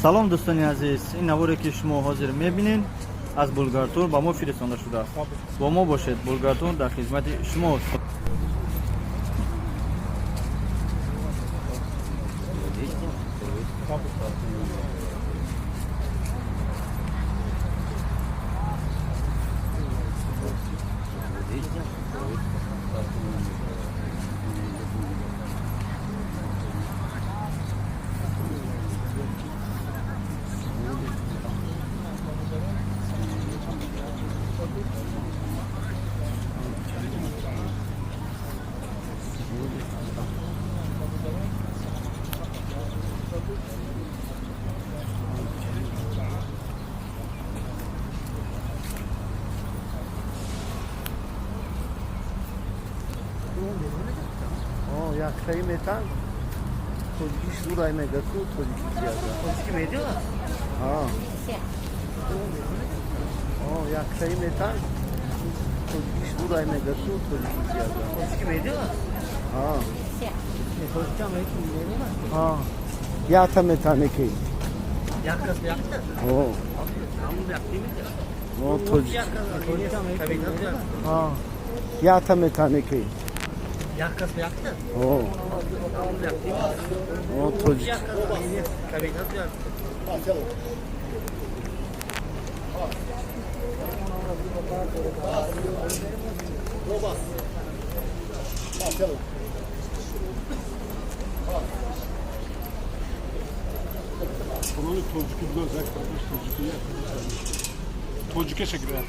салом дӯстони азиз, ин наворе ки шумо ҳозир мебинед аз Булгартун ба мо фиристонда шудааст. Бо мо бошед, Булгартун дар хизмати шумост. Yakşayı metan, çocuk iş buraya megası, çocuk iş yazar. Çocuk kim ediyor? Ha. Yakşayı metan, çocuk iş buraya megası, çocuk iş yazar. Çocuk kim ediyor? Ha. Çocuk kim ediyor? Ha. Yata metane ki. Yakkas mı yaktı? Tamam yaktı mı? O çocuk. Tabii tabii. Ha. Yata metane ki. Yakkas mı yaktı? Tamam yaktı mı? O çocuk. Tabii tabii. Bunu çocuk gibi gözler kardeş çocuk iyi. Çocuk şekilde.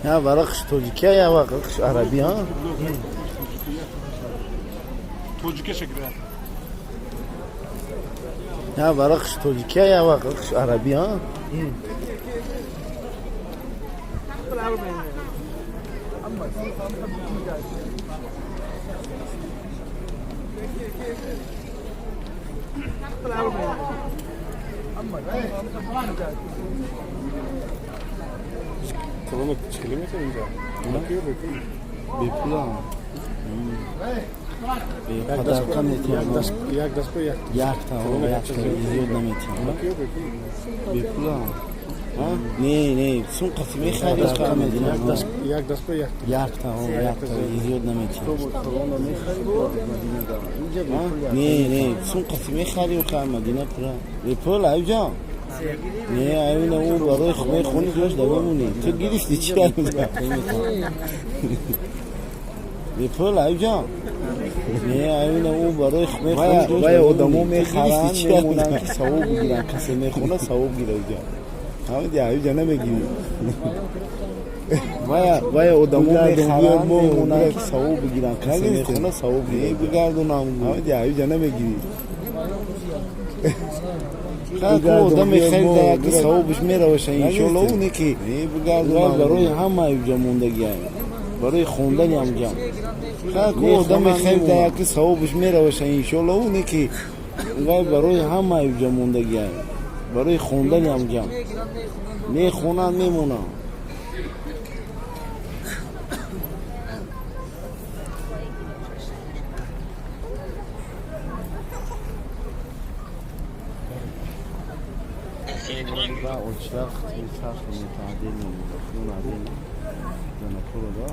Ya varak çocuk ya varak Arabi ha. Çocuk şekilde. Ya varak çocuk ya varak Arabi ha. Kolonu çıkılıyor mu senince? Bakıyor bakıyor. Bepula. Kadar kan etiyor. Yakdaş bu yak. Yakta o yakta izliyorum etiyor. Bakıyor bakıyor. Bepula. Ha? Ne sun qasmi xarid qamedina. Yakdaş bu yak. Yakta o yakta izliyorum etiyor. Kolonu ne xarid? Ne sun qasmi xarid qamedina pura. Bepula ayja. Ne ayına o baroy khme khoni josh davamuni. Tu girishdi chi karmida? Bepula ayja. Ne ayına o baroy khme khoni josh. Vay odamo mekharan memunan ki savub giran kase mekhona savub girayja. Hamid ya ayja namegiri. Vay odamo mekharan memunan ki savub giran kase mekhona savub girayja. Bigardunam. Hamid ya ayja namegiri. خاكو دم خير ده که ثوابش میره باشه ان شاء الله اونه که برای همه جمعوندگی برای خوندن هم جمع خاکو دم خیر ده که ثوابش میره باشه ان شاء الله اونه که برای همه جمعوندگی برای خوندن هم جمع نه خونن میمونه و ölçüler kıtmı çarşını tadil oldu. Bunu adil yana kurada.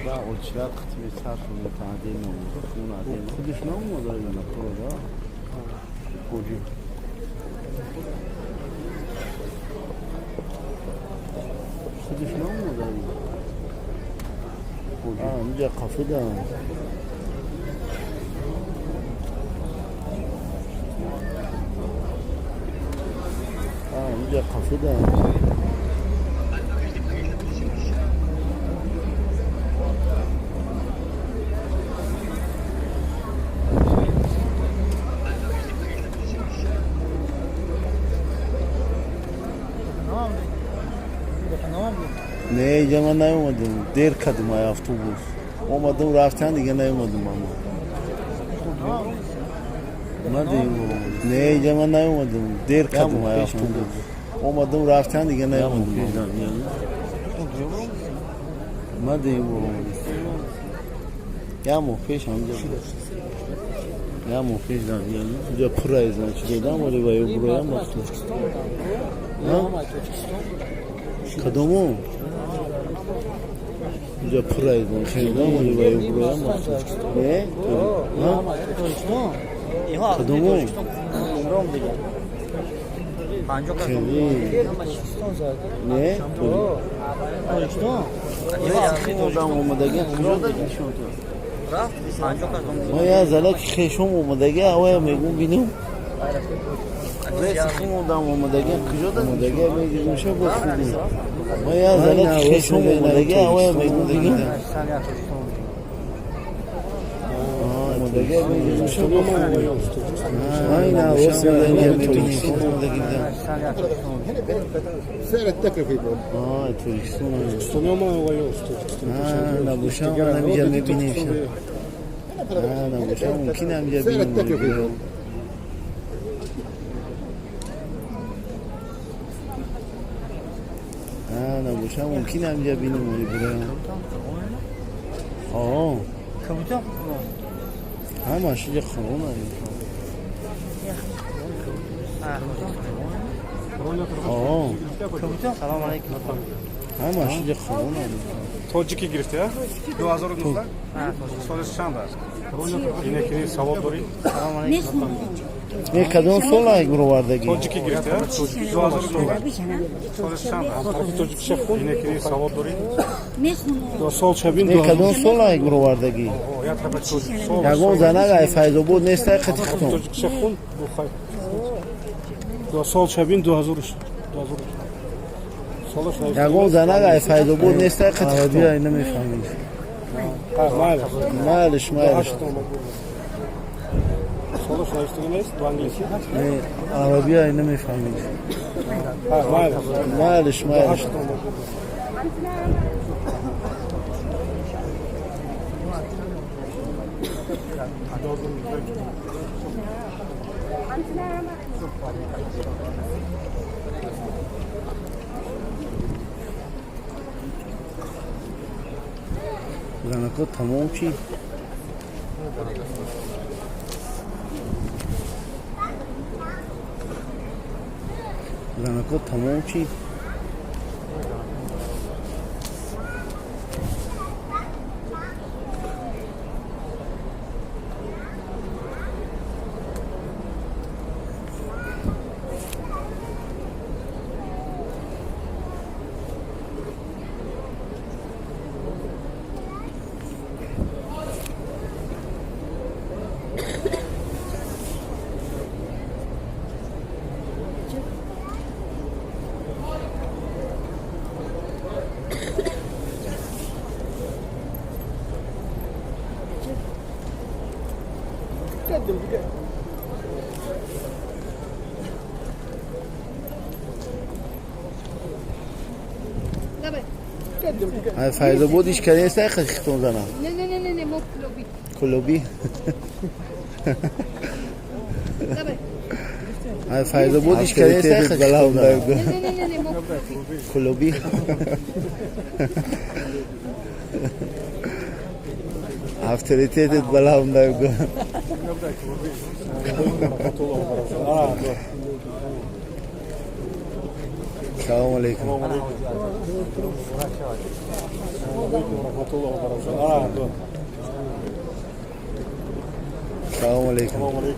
و ölçüler kıtmı çarşını tadil oldu. Bunu adil. Kudüs ne olmadı yana kurada? Kocu. Kudüs ne olmadı? Kocu. Önce kafede. اینجا کافه دارم نه اینجا من نیومدم دیر کردم های اتوبوس اومدم رفتن دیگه نیومدم اما نه اینجا من نیومدم دیر کردم های اتوبوس اومدم رفتن دیگه نیومدم اومدیم یا مفیش همجا یا مفیش دارم اینجا پرایز نچی دادم ولی باید برویم مختلف کدومو اینجا پرایز نچی دادم ولی باید برویم مختلف نه؟ کدومو؟ خیلی نه؟ این آدم اومدگی کجا داری شما تو؟ ما یه زلک خیشم اومدگی اوه میگون بینیم این آدم اومدگی کجا داری؟ اومدگی میگیم میشه با خوبی ما یه زلک خیشم اومدگی اوه میگون بینیم اومدگی میگیم میشه با خوبی aynen o sırada turist olmadı gidelim. Seyrettik efendim. Turist olmadı. Tutunuyor mu o yok? Ne bu şan bana bir cami bineyim şan. Ne bu şan mümkün hem cami bineyim. Ne bu şan mümkün hem cami bineyim buraya. همه شده خونه سلام علیکم همه شده خونه Tojiki girifti ya. 2019'da. Sonrası çanda. İnekini savab dori. سلام علیکم ne kadın sola grovardagi Tojiki girifti ya. 2019'da. Sonrası çanda. Tojiki şefun. İnekini savab dori. Sol çabin. ne kadın sola grovardagi Ya tabii çocuk. Sol. yagon zanaga fayzobod nesta qatixton Tojiki şefun. Bu xay. Sol çabin 2003. yagon zanaga fayzobod nesta qatixton ay nemifahamid malish Solo şaştığın neyse? Bu İngilizce. arabiya ay nemifahamid malish Zanako tamam ki Zanako tamam ki ay fayzobod ish karesa qatixton zana Ne, mo kolobi ay fayzobod ish karesa qatixton zana ne, mo kolobi авторитетет балам дайго Салам алейкум. Салам алейкум.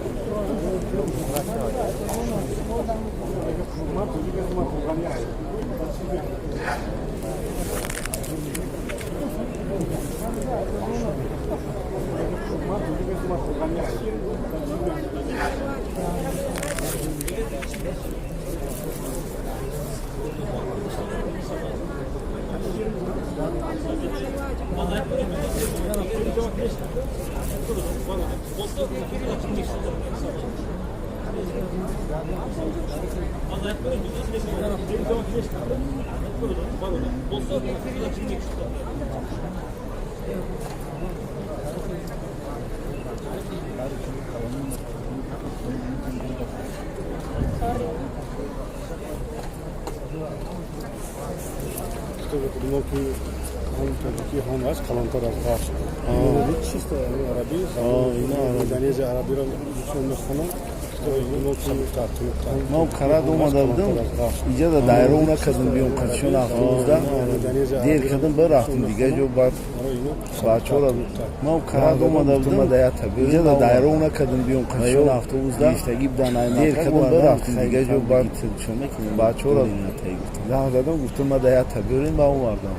توجیکی هم هست کلانتر از قارش چیست عربی اینا عربی دنیز عربی را چون میخونم ما کرد اومده بودم اینجا دا دایره اونا کردم بیام قدشون افروزده دیر کردم برفتم دیگه جو بعد بچه را ما کرد اومده بودم اینجا دا دایره اونا کردم بیام قدشون افروزده دیر کردم برفتم دیگه جو بعد بچه را زنگ زدم گفتم ما دایه تبیرین با اون وردم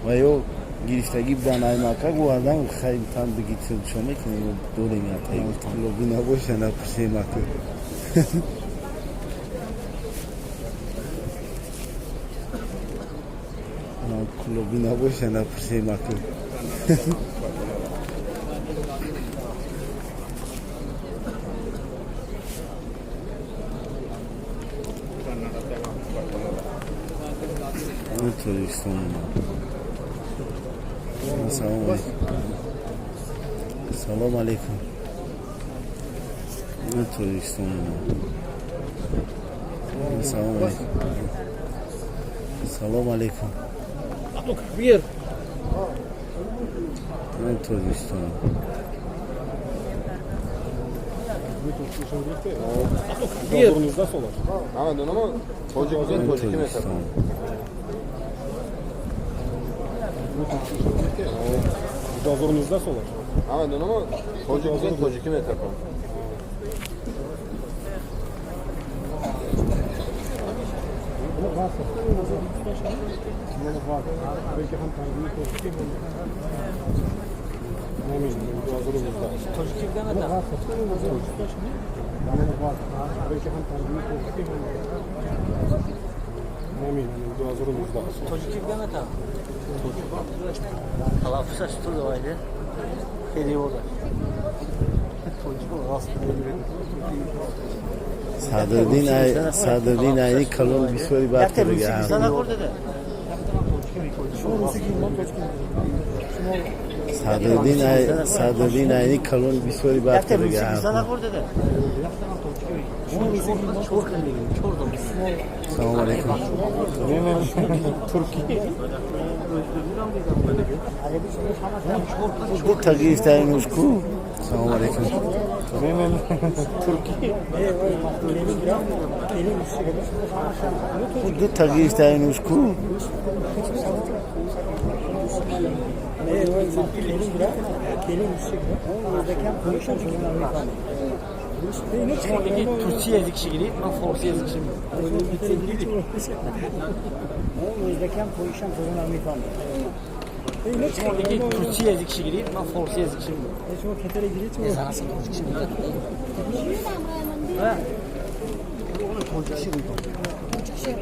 و یو گرفتگی بدن مکه گوردم خیلی تن بگید شما میکنیم دوره میاد لوبی نباشه نپسی مکه لوبی نباشه نپسی مکه اینطوری Salam alaikum. Ne turistim? Salam alaikum. Salam alaikum. Atuk bir. Ne turistim? Atuk bir. Zorunuzda solar. Anladın ama çocuk güzel çocuk kim hesap? Zorunuzda solar. Anladın ama çocuk güzel çocuk kim hesap? Sadırdin ayni kalon bir soru baktı ya. Sadırdin ayni kalon bir soru baktı ya. Selamun aleyküm. Bu tagiften uçku. Selamun aleyküm. Bu tagiften uçku. Türkçe yazıkçılığı, ben Farsça yazıkçılığım. Özbekam koyuşan sorun Amerikan. Türkçe yazıkçılığı, ben Farsça yazıkçılığım. Çok ketere giriyor. Ezanası Türkçe. Ha. Türkçe.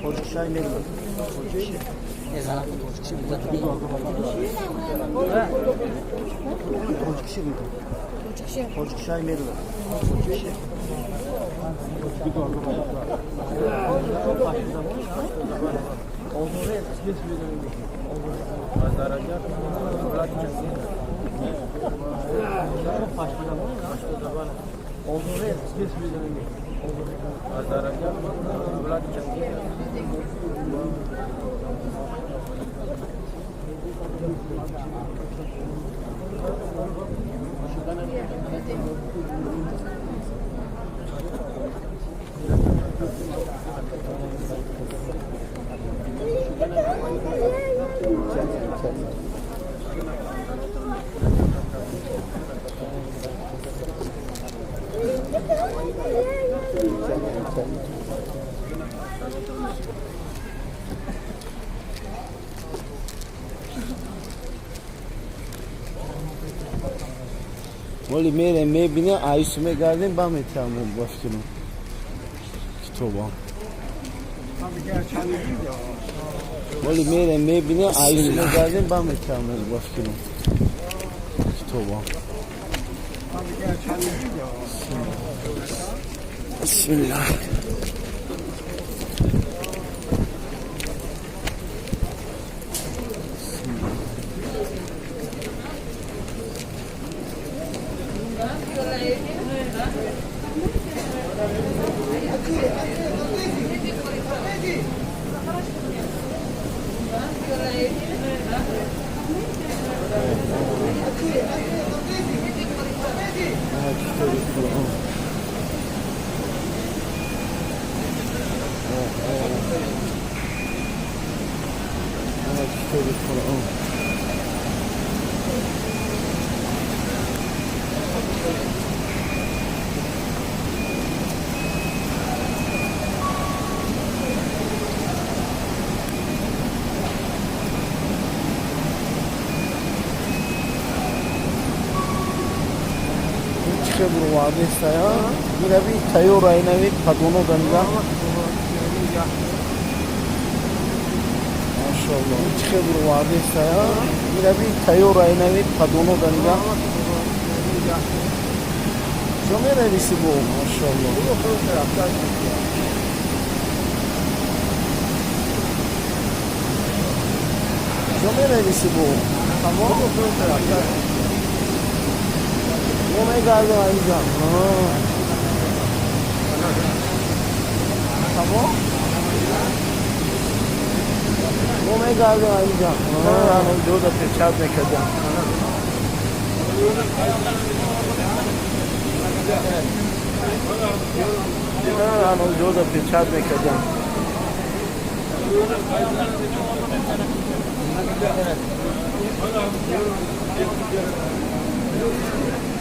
Türkçe ne diyor? Ezanası Türkçe. Ha. Türkçe. Türkçe ne diyor? ولی میبینه آیسومه گردیم با میتونم باشکنم کتابم ولی میبینه آیسومه گردیم با میتونم باشکنم کتابم بسم الله kitabı Kur'an. Kitabı Kur'an. Chegou a dessa ira bi tayo raina bi padono danga maşallah chegou a dessa ira bi tayo raina bi padono danga jomera bisibo maşallah jomera bisibo tamam वो मैं गाल दो आई जा वो मैं गाल दो आई जा हम दो दफे छाप में कर जा हम दो दफे छाप में कर जा Thank you.